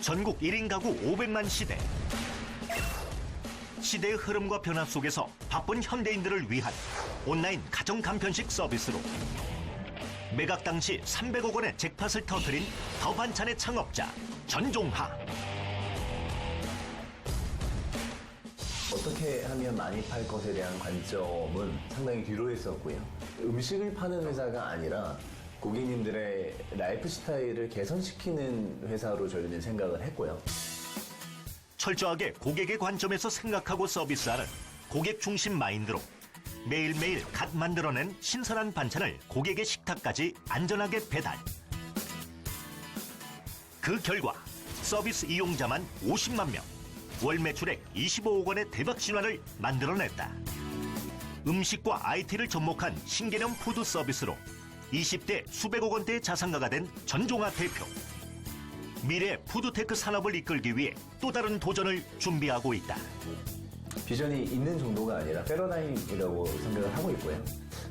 전국 1인 가구 500만 시대. 시대의 흐름과 변화 속에서 바쁜 현대인들을 위한 온라인 가정 간편식 서비스로 매각 당시 300억 원의 잭팟을 터뜨린 더 반찬의 창업자 전종하. 어떻게 하면 많이 팔 것에 대한 관점은 상당히 뒤로 했었고요. 음식을 파는 회사가 아니라 고객님들의 라이프 스타일을 개선시키는 회사로 저희는 생각을 했고요. 철저하게 고객의 관점에서 생각하고 서비스하는 고객 중심 마인드로 매일매일 갓 만들어낸 신선한 반찬을 고객의 식탁까지 안전하게 배달. 그 결과 서비스 이용자만 50만 명, 월 매출액 25억 원의 대박 신화를 만들어냈다. 음식과 IT를 접목한 신개념 푸드 서비스로 20대 수백억 원대의 자산가가 된 전종하 대표. 미래 푸드테크 산업을 이끌기 위해 또 다른 도전을 준비하고 있다. 비전이 있는 정도가 아니라 패러다임이라고 생각을 하고 있고요.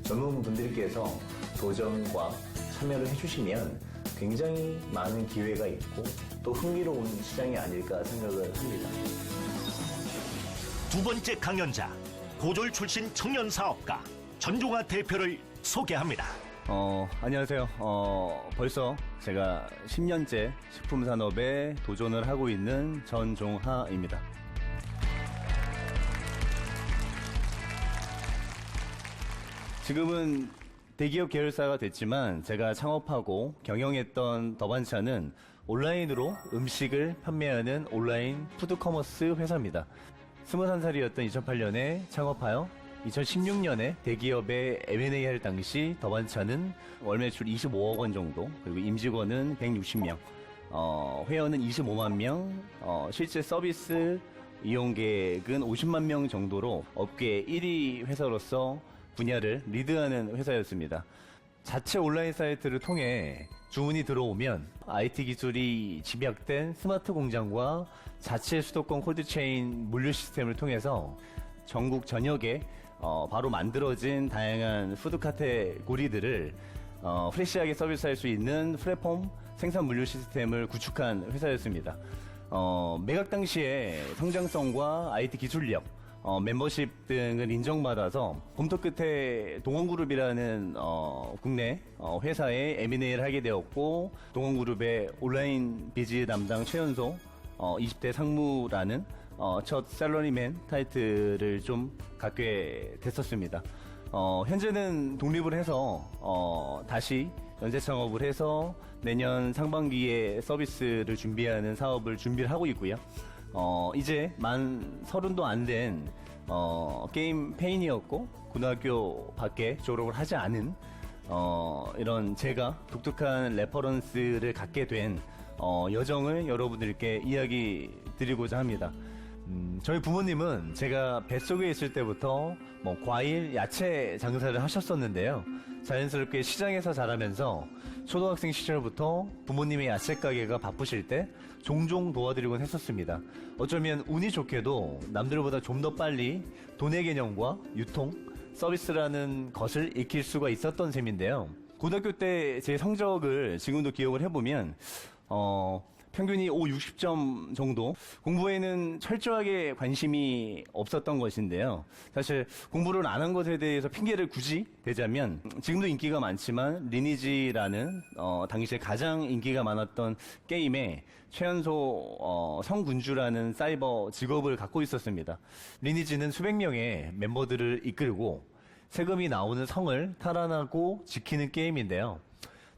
젊은 분들께서 도전과 참여를 해주시면 굉장히 많은 기회가 있고 또 흥미로운 시장이 아닐까 생각을 합니다. 두 번째 강연자, 고졸 출신 청년 사업가 전종하 대표를 소개합니다. 안녕하세요. 벌써 제가 10년째 식품 산업에 도전을 하고 있는 전종하입니다. 지금은 대기업 계열사가 됐지만 제가 창업하고 경영했던 더반찬은 온라인으로 음식을 판매하는 온라인 푸드커머스 회사입니다. 21살이었던 2008년에 창업하여 2016년에 대기업에 M&A 할 당시 더반찬은 월 매출 25억 원 정도, 그리고 임직원은 160명, 회원은 25만 명, 실제 서비스 이용객은 50만 명 정도로 업계 1위 회사로서 분야를 리드하는 회사였습니다. 자체 온라인 사이트를 통해 주문이 들어오면 IT 기술이 집약된 스마트 공장과 자체 수도권 콜드체인 물류 시스템을 통해서 전국 전역에 바로 만들어진 다양한 푸드 카테고리들을 프레시하게 서비스할 수 있는 플랫폼 생산 물류 시스템을 구축한 회사였습니다. 매각 당시에 성장성과 IT 기술력, 멤버십 등을 인정받아서 검토 끝에 동원그룹이라는 국내 회사에 M&A를 하게 되었고, 동원그룹의 온라인 비즈 담당 최연소 20대 상무라는 첫 셀러리맨 타이틀을 좀 갖게 됐었습니다. 현재는 독립을 해서 다시 연쇄 창업을 해서 내년 상반기에 서비스를 준비하는 사업을 준비를 하고 있고요. 이제 만 30도 안 된 게임 페인이었고 고등학교 밖에 졸업을 하지 않은 이런 제가 독특한 레퍼런스를 갖게 된 여정을 여러분들께 이야기 드리고자 합니다. 저희 부모님은 제가 뱃속에 있을 때부터 과일, 야채 장사를 하셨었는데요. 자연스럽게 시장에서 자라면서 초등학생 시절부터 부모님의 야채 가게가 바쁘실 때 종종 도와드리곤 했었습니다. 어쩌면 운이 좋게도 남들보다 좀 더 빨리 돈의 개념과 유통, 서비스라는 것을 익힐 수가 있었던 셈인데요. 고등학교 때 제 성적을 지금도 기억을 해보면 평균이 60점 정도, 공부에는 철저하게 관심이 없었던 것인데요. 사실 공부를 안 한 것에 대해서 핑계를 굳이 대자면 지금도 인기가 많지만 리니지라는 당시에 가장 인기가 많았던 게임에 최연소 성군주라는 사이버 직업을 갖고 있었습니다. 리니지는 수백 명의 멤버들을 이끌고 세금이 나오는 성을 탈환하고 지키는 게임인데요.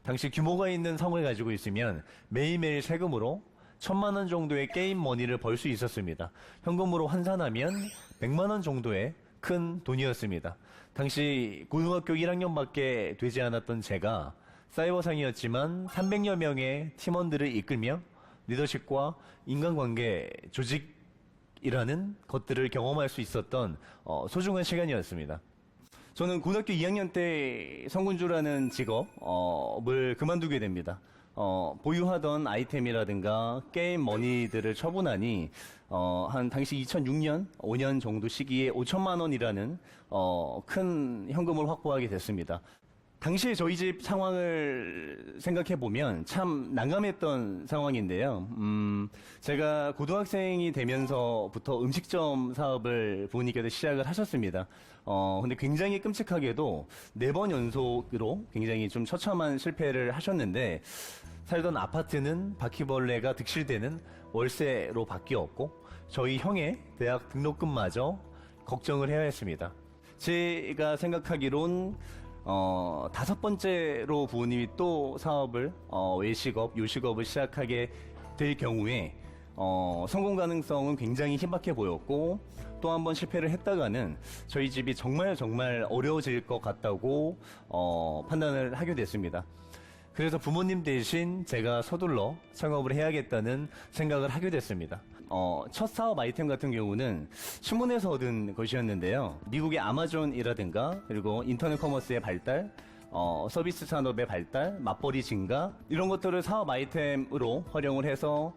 당시 규모가 있는 성을 가지고 있으면 매일매일 세금으로 1,000만 원 정도의 게임 머니를 벌 수 있었습니다. 현금으로 환산하면 100만 원 정도의 큰 돈이었습니다. 당시 고등학교 1학년밖에 되지 않았던 제가 사이버상이었지만 300여 명의 팀원들을 이끌며 리더십과 인간관계, 조직이라는 것들을 경험할 수 있었던 소중한 시간이었습니다. 저는 고등학교 2학년 때 성군주라는 직업을 그만두게 됩니다. 보유하던 아이템이라든가 게임 머니들을 처분하니 한 당시 2006년, 5년 정도 시기에 5천만 원이라는 큰 현금을 확보하게 됐습니다. 당시에 저희 집 상황을 생각해 보면 참 난감했던 상황인데요. 제가 고등학생이 되면서부터 음식점 사업을 부모님께서 시작을 하셨습니다. 근데 굉장히 끔찍하게도 4번 연속으로 굉장히 좀 처참한 실패를 하셨는데, 살던 아파트는 바퀴벌레가 득실되는 월세로 바뀌었고, 저희 형의 대학 등록금마저 걱정을 해야 했습니다. 제가 생각하기론 5번째로 부모님이 또 사업을 외식업, 요식업을 시작하게 될 경우에 성공 가능성은 굉장히 희박해 보였고, 또 한 번 실패를 했다가는 저희 집이 정말 어려워질 것 같다고 판단을 하게 됐습니다. 그래서 부모님 대신 제가 서둘러 창업을 해야겠다는 생각을 하게 됐습니다. 첫 사업 아이템 같은 경우는 신문에서 얻은 것이었는데요. 미국의 아마존이라든가, 그리고 인터넷 커머스의 발달, 서비스 산업의 발달, 맞벌이 증가, 이런 것들을 사업 아이템으로 활용을 해서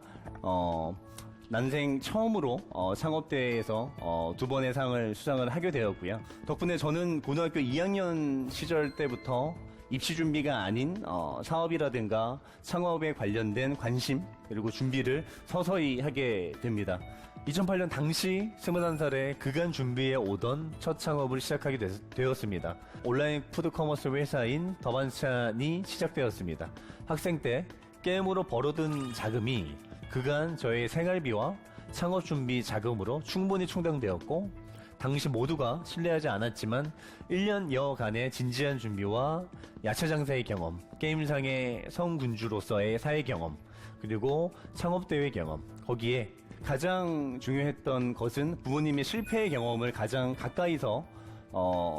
난생 처음으로 창업대회에서 2번의 상을 수상을 하게 되었고요. 덕분에 저는 고등학교 2학년 시절 때부터 입시 준비가 아닌 사업이라든가 창업에 관련된 관심, 그리고 준비를 서서히 하게 됩니다. 2008년 당시 21살에 그간 준비해 오던 첫 창업을 시작하게 되었습니다. 온라인 푸드커머스 회사인 더반찬이 시작되었습니다. 학생 때 게임으로 벌어둔 자금이 그간 저의 생활비와 창업 준비 자금으로 충분히 충당되었고, 당시 모두가 신뢰하지 않았지만 1년여간의 진지한 준비와 야채 장사의 경험, 게임상의 성군주로서의 사회 경험, 그리고 창업대회 경험, 거기에 가장 중요했던 것은 부모님의 실패의 경험을 가장 가까이서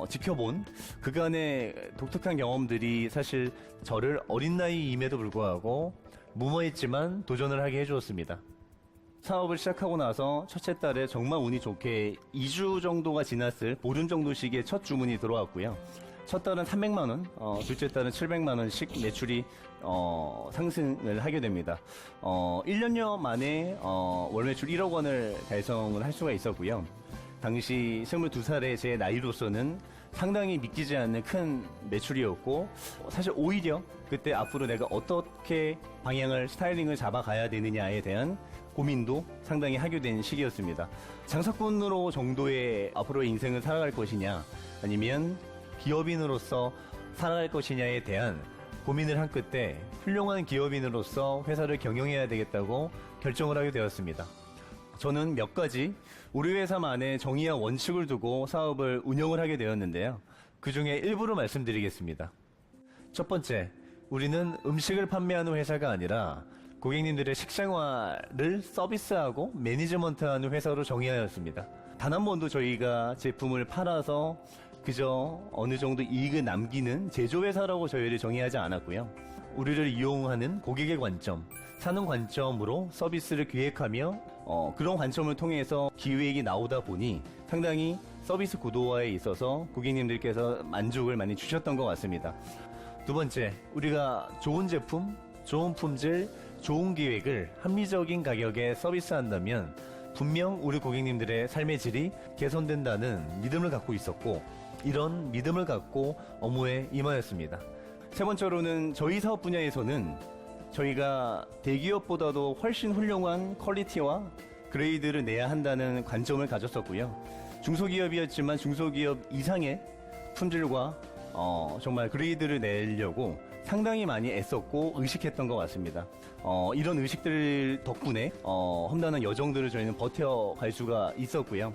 지켜본 그간의 독특한 경험들이 사실 저를 어린 나이임에도 불구하고 무모했지만 도전을 하게 해주었습니다. 사업을 시작하고 나서 첫째 달에 정말 운이 좋게 2주 정도가 지났을 보름 정도씩의 첫 주문이 들어왔고요. 첫 달은 300만 원, 둘째 달은 700만 원씩 매출이 상승을 하게 됩니다. 1년여 만에 월 매출 1억 원을 달성을 할 수가 있었고요. 당시 22살의 제 나이로서는 상당히 믿기지 않는 큰 매출이었고, 사실 오히려 그때 앞으로 내가 어떻게 방향을, 스타일링을 잡아가야 되느냐에 대한 고민도 상당히 하게 된 시기였습니다. 장사꾼으로 정도의 앞으로의 인생을 살아갈 것이냐, 아니면 기업인으로서 살아갈 것이냐에 대한 고민을 한 끝에 훌륭한 기업인으로서 회사를 경영해야 되겠다고 결정을 하게 되었습니다. 저는 몇 가지 우리 회사만의 정의와 원칙을 두고 사업을 운영을 하게 되었는데요. 그 중에 일부를 말씀드리겠습니다. 첫 번째, 우리는 음식을 판매하는 회사가 아니라 고객님들의 식생활을 서비스하고 매니지먼트하는 회사로 정의하였습니다. 단 한 번도 저희가 제품을 팔아서 그저 어느 정도 이익을 남기는 제조회사라고 저희를 정의하지 않았고요. 우리를 이용하는 고객의 관점, 사는 관점으로 서비스를 기획하며 그런 관점을 통해서 기획이 나오다 보니 상당히 서비스 구도화에 있어서 고객님들께서 만족을 많이 주셨던 것 같습니다. 두 번째, 우리가 좋은 제품, 좋은 품질, 좋은 기획을 합리적인 가격에 서비스한다면 분명 우리 고객님들의 삶의 질이 개선된다는 믿음을 갖고 있었고, 이런 믿음을 갖고 업무에 임하였습니다. 세 번째로는 저희 사업 분야에서는 저희가 대기업보다도 훨씬 훌륭한 퀄리티와 그레이드를 내야 한다는 관점을 가졌었고요. 중소기업이었지만 중소기업 이상의 품질과 정말 그레이드를 내려고 상당히 많이 애썼고 의식했던 것 같습니다. 이런 의식들 덕분에 험난한 여정들을 저희는 버텨갈 수가 있었고요.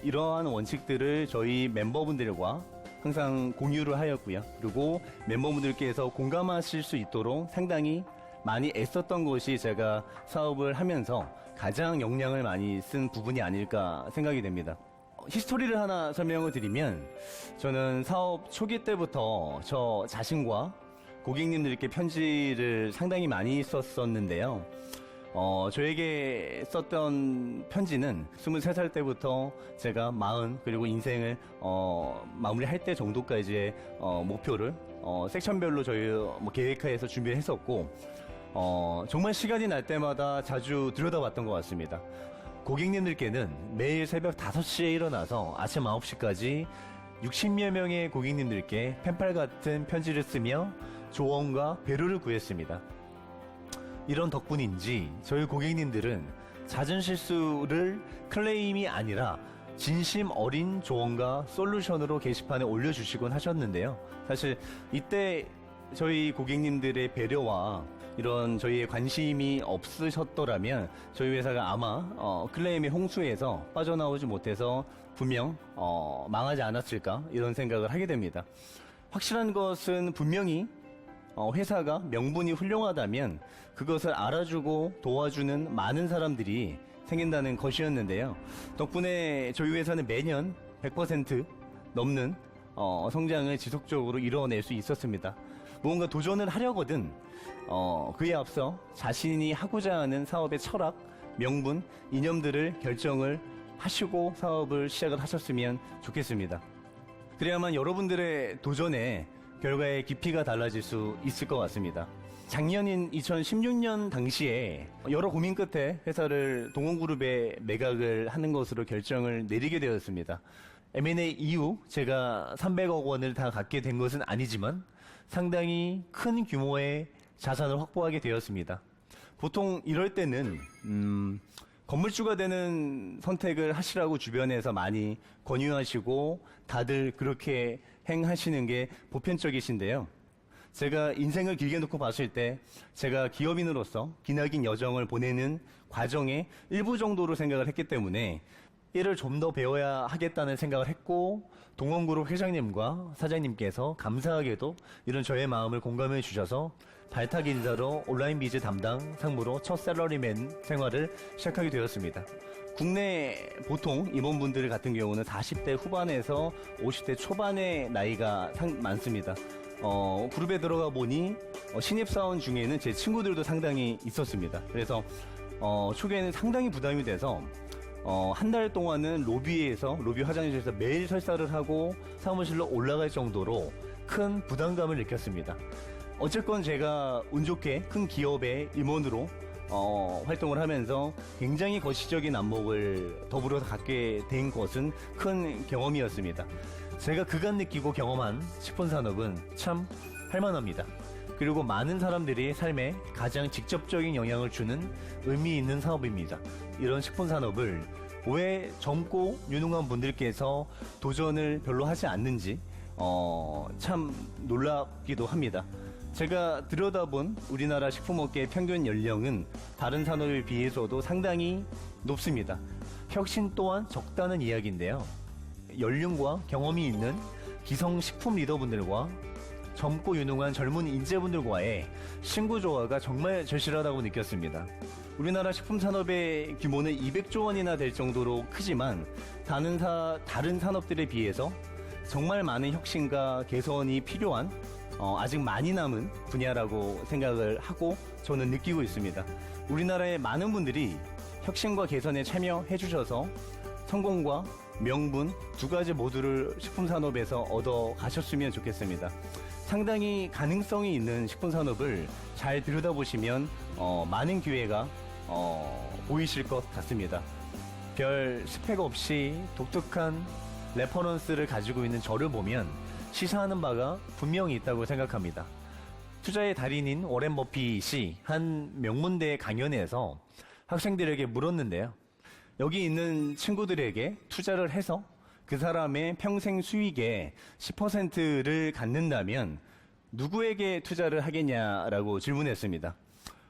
이러한 원칙들을 저희 멤버분들과 항상 공유를 하였고요. 그리고 멤버분들께서 공감하실 수 있도록 상당히 많이 애썼던 것이 제가 사업을 하면서 가장 역량을 많이 쓴 부분이 아닐까 생각이 됩니다. 히스토리를 하나 설명을 드리면, 저는 사업 초기 때부터 저 자신과 고객님들께 편지를 상당히 많이 썼었는데요. 저에게 썼던 편지는 23살 때부터 제가 40, 그리고 인생을 마무리할 때 정도까지의 목표를 섹션별로 저희 계획하에서 준비를 했었고, 정말 시간이 날 때마다 자주 들여다봤던 것 같습니다. 고객님들께는 매일 새벽 5시에 일어나서 아침 9시까지 60여 명의 고객님들께 펜팔 같은 편지를 쓰며 조언과 배려를 구했습니다. 이런 덕분인지 저희 고객님들은 잦은 실수를 클레임이 아니라 진심 어린 조언과 솔루션으로 게시판에 올려주시곤 하셨는데요. 사실 이때 저희 고객님들의 배려와 이런 저희의 관심이 없으셨더라면 저희 회사가 아마 클레임의 홍수에서 빠져나오지 못해서 분명 망하지 않았을까 이런 생각을 하게 됩니다. 확실한 것은 분명히 회사가 명분이 훌륭하다면 그것을 알아주고 도와주는 많은 사람들이 생긴다는 것이었는데요. 덕분에 저희 회사는 매년 100% 넘는 성장을 지속적으로 이뤄낼 수 있었습니다. 무언가 도전을 하려거든 그에 앞서 자신이 하고자 하는 사업의 철학, 명분, 이념들을 결정을 하시고 사업을 시작을 하셨으면 좋겠습니다. 그래야만 여러분들의 도전의 결과의 깊이가 달라질 수 있을 것 같습니다. 작년인 2016년 당시에 여러 고민 끝에 회사를 동원그룹에 매각을 하는 것으로 결정을 내리게 되었습니다. M&A 이후 제가 300억 원을 다 갖게 된 것은 아니지만 상당히 큰 규모의 자산을 확보하게 되었습니다. 보통 이럴 때는 건물주가 되는 선택을 하시라고 주변에서 많이 권유하시고 다들 그렇게 행하시는 게 보편적이신데요. 제가 인생을 길게 놓고 봤을 때 제가 기업인으로서 기나긴 여정을 보내는 과정의 일부 정도로 생각을 했기 때문에 이를 좀 더 배워야 하겠다는 생각을 했고 동원그룹 회장님과 사장님께서 감사하게도 이런 저의 마음을 공감해 주셔서 발탁 인사로 온라인 비즈 담당 상무로 첫 샐러리맨 생활을 시작하게 되었습니다. 국내 보통 임원분들 같은 경우는 40대 후반에서 50대 초반의 나이가 많습니다. 그룹에 들어가 보니 신입사원 중에는 제 친구들도 상당히 있었습니다. 그래서 초기에는 상당히 부담이 돼서 한 달 동안은 로비 화장실에서 매일 설사를 하고 사무실로 올라갈 정도로 큰 부담감을 느꼈습니다. 어쨌건 제가 운 좋게 큰 기업의 임원으로 활동을 하면서 굉장히 거시적인 안목을 더불어서 갖게 된 것은 큰 경험이었습니다. 제가 그간 느끼고 경험한 식품산업은 참 할만합니다. 그리고 많은 사람들이 삶에 가장 직접적인 영향을 주는 의미 있는 사업입니다. 이런 식품산업을 왜 젊고 유능한 분들께서 도전을 별로 하지 않는지 참 놀랍기도 합니다. 제가 들여다본 우리나라 식품업계의 평균 연령은 다른 산업에 비해서도 상당히 높습니다. 혁신 또한 적다는 이야기인데요. 연륜과 경험이 있는 기성 식품 리더분들과 젊고 유능한 젊은 인재분들과의 신구조화가 정말 절실하다고 느꼈습니다. 우리나라 식품산업의 규모는 200조 원이나 될 정도로 크지만 다른 산업들에 비해서 정말 많은 혁신과 개선이 필요한 아직 많이 남은 분야라고 생각을 하고 저는 느끼고 있습니다. 우리나라의 많은 분들이 혁신과 개선에 참여해 주셔서 성공과 명분 두 가지 모두를 식품산업에서 얻어 가셨으면 좋겠습니다. 상당히 가능성이 있는 식품산업을 잘 들여다보시면 많은 기회가 보이실 것 같습니다. 별 스펙 없이 독특한 레퍼런스를 가지고 있는 저를 보면 시사하는 바가 분명히 있다고 생각합니다. 투자의 달인인 워렌 버핏이 한 명문대 강연에서 학생들에게 물었는데요. 여기 있는 친구들에게 투자를 해서 그 사람의 평생 수익의 10%를 갖는다면 누구에게 투자를 하겠냐라고 질문했습니다.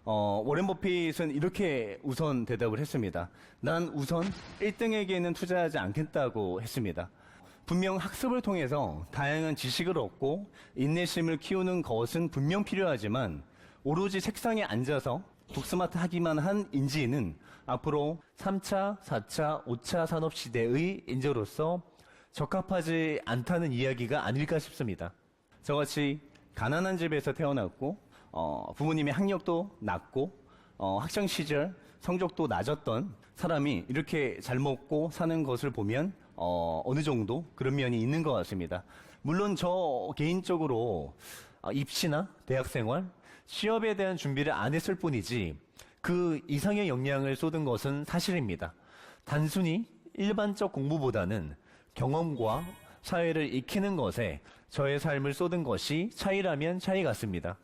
워렌 버핏은 이렇게 우선 대답을 했습니다. 난 우선 1등에게는 투자하지 않겠다고 했습니다. 분명 학습을 통해서 다양한 지식을 얻고 인내심을 키우는 것은 분명 필요하지만 오로지 책상에 앉아서 북스마트 하기만 한 인지는 앞으로 3차, 4차, 5차 산업시대의 인재로서 적합하지 않다는 이야기가 아닐까 싶습니다. 저같이 가난한 집에서 태어났고 부모님의 학력도 낮고 학창시절 성적도 낮았던 사람이 이렇게 잘 먹고 사는 것을 보면 어느 정도 그런 면이 있는 것 같습니다. 물론 저 개인적으로 입시나 대학생활, 취업에 대한 준비를 안 했을 뿐이지 그 이상의 역량을 쏟은 것은 사실입니다. 단순히 일반적 공부보다는 경험과 사회를 익히는 것에 저의 삶을 쏟은 것이 차이라면 차이 같습니다.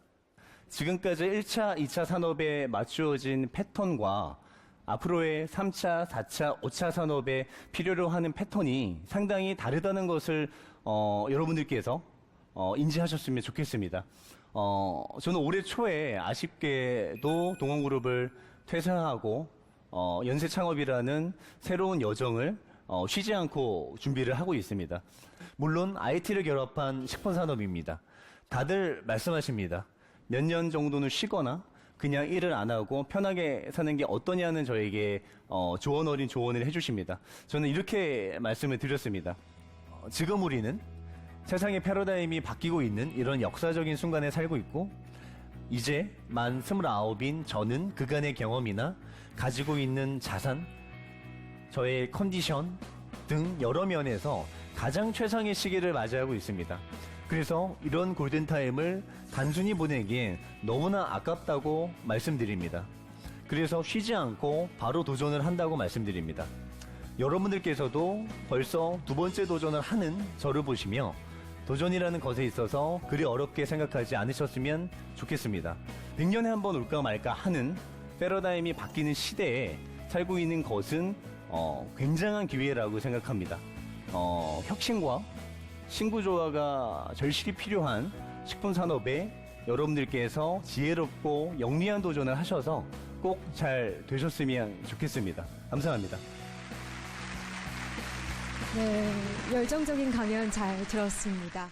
지금까지 1차, 2차 산업에 맞추어진 패턴과 앞으로의 3차, 4차, 5차 산업에 필요로 하는 패턴이 상당히 다르다는 것을 여러분들께서 인지하셨으면 좋겠습니다. 저는 올해 초에 아쉽게도 동원그룹을 퇴사하고 연쇄 창업이라는 새로운 여정을 쉬지 않고 준비를 하고 있습니다. 물론 IT를 결합한 식품산업입니다. 다들 말씀하십니다. 몇 년 정도는 쉬거나 그냥 일을 안 하고 편하게 사는 게 어떠냐는 저에게 조언 어린 조언을 해주십니다. 저는 이렇게 말씀을 드렸습니다. 지금 우리는 세상의 패러다임이 바뀌고 있는 이런 역사적인 순간에 살고 있고 이제 만 29인 저는 그간의 경험이나 가지고 있는 자산, 저의 컨디션 등 여러 면에서 가장 최상의 시기를 맞이하고 있습니다. 그래서 이런 골든타임을 단순히 보내기엔 너무나 아깝다고 말씀드립니다. 그래서 쉬지 않고 바로 도전을 한다고 말씀드립니다. 여러분들께서도 벌써 두 번째 도전을 하는 저를 보시며 도전이라는 것에 있어서 그리 어렵게 생각하지 않으셨으면 좋겠습니다. 100년에 한 번 올까 말까 하는 패러다임이 바뀌는 시대에 살고 있는 것은 굉장한 기회라고 생각합니다. 혁신과 신구조화가 절실히 필요한 식품산업에 여러분들께서 지혜롭고 영리한 도전을 하셔서 꼭 잘 되셨으면 좋겠습니다. 감사합니다. 네, 열정적인 강연 잘 들었습니다.